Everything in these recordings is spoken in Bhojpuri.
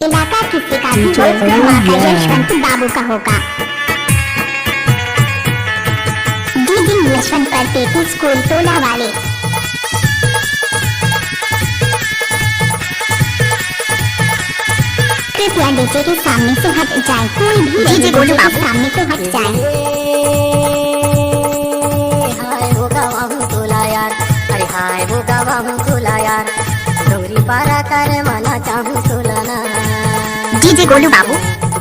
इलाका किसी का भी होगा यशवंत बाबू का होगा। डीजे यशवंत पर पेटी स्कूल टोला वाले। कृपया डीजे के सामने से हट जाए, कोई भी डीजे गोलू बाबू सामने से हट जाए। हाय वो गवाहू तोला यार, अरे हाय वो गवाहू तोला यार, डोंगरी पारा कर मना चाहूँ तोला ना। डीजे गोलू बाबू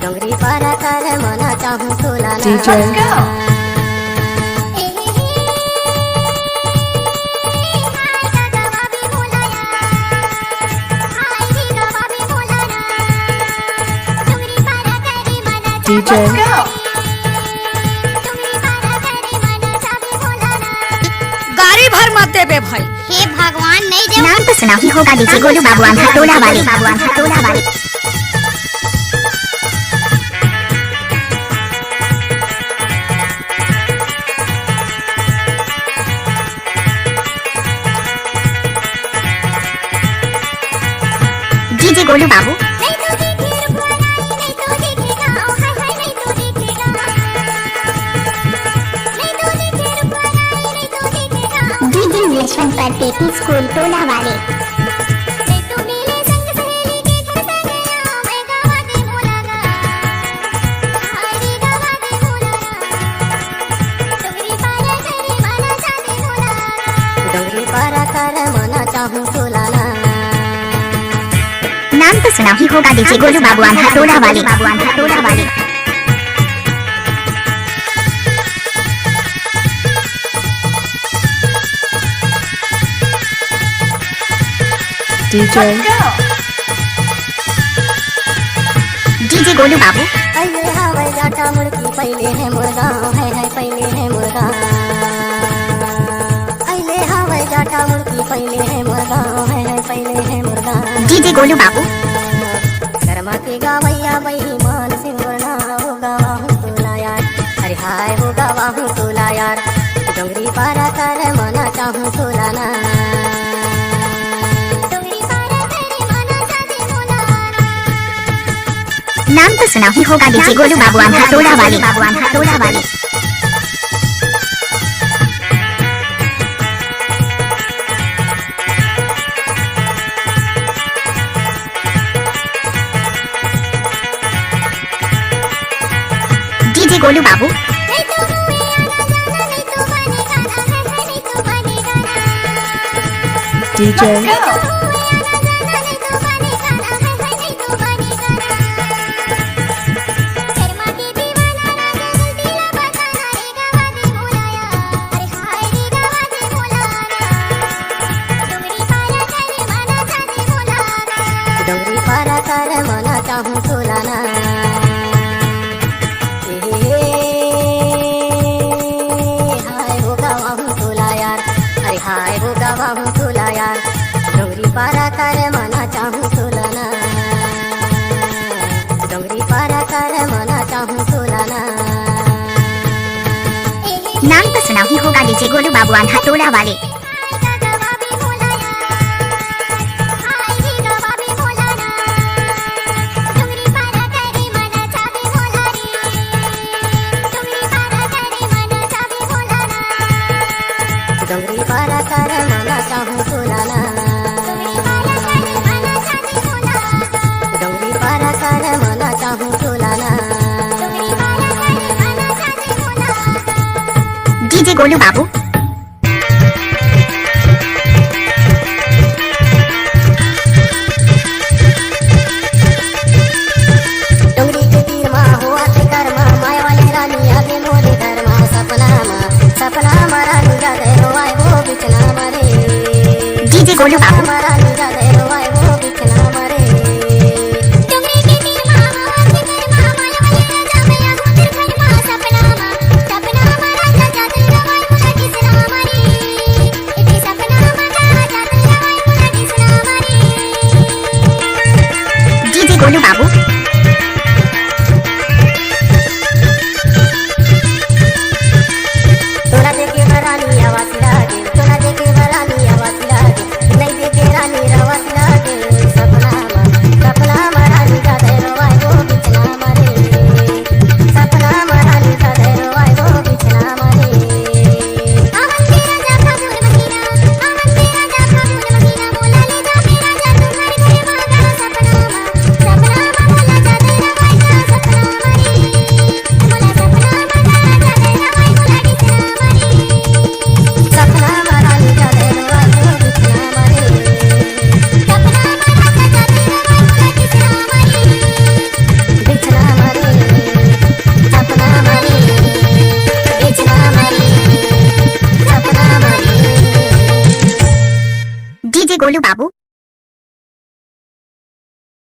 डोंगरी पारा कर मना चाहूँ तोला ना। DJ गाड़ी भर मत देबे भाई। हे भगवान नहीं दे। नाम तो सुना ही होगा डीजे गोलू बाबू आंधा टोला वाले। डीजे गोलू बाबू यशवंत पर पेटी स्कूल टोला वाले। डोंगरी पारा कर मना चाहूँ तोला ना। नाम तो सुना ही होगा डीजे गोलू बाबू आंधा टोला वाले। डीजे गोलू बाबू अये हवाई जाटा मुड़की पहले है मुर्गा है पहले है मुर्गा। अये हवाई जाटा मुड़की पहले है मुर्गा है पहले है मुर्गा। डीजे गोलू बाबू शर्मा के गावैया बही मान सिंह वरना हो गवाहू तोला यार, अरे हाय हो गवाहू तोला यार, डोंगरी पारा कर मना चाहूँ तोला ना। नाम तो सुना ही होगा डीजे गोलू बाबू आंधा टोला वाले। डीजे गोलू बाबू डोंगरी पारा कर मना चाहूँ तोला ना। हाय हो गवाहू तोला यार, अरे हाय हो गवाहू तोला यार, डोंगरी पारा कर मना चाहूँ तोला ना। डोंगरी पारा कर मना चाहूँ तोला ना। नाम तो सुना ही होगा डीजे गोलू बाबू आंधा टोला वाले। डोंगरी पारा कर मना चाहूँ तोला ना। डोंगरी पारा कर मना चाहूँ तोला ना। डीजे गोलू बाबू डोंगरी के तीर माँ हुआ के कर्मा माया वाले रानी आगे मोरे धर्मा सपना रानी जाते रोवाए वो बिचना मरे। डीजे गोलू बाबू रानी जाते रोवाए वो बिचना मरे। डीजे गोलू बाबू तोरा देखे रानी आवाज लागे, तोरा देखे रानी आवाज लागे, नहीं देखे रानी आवाज लागे। सपना रानी जाते गोलू बाबू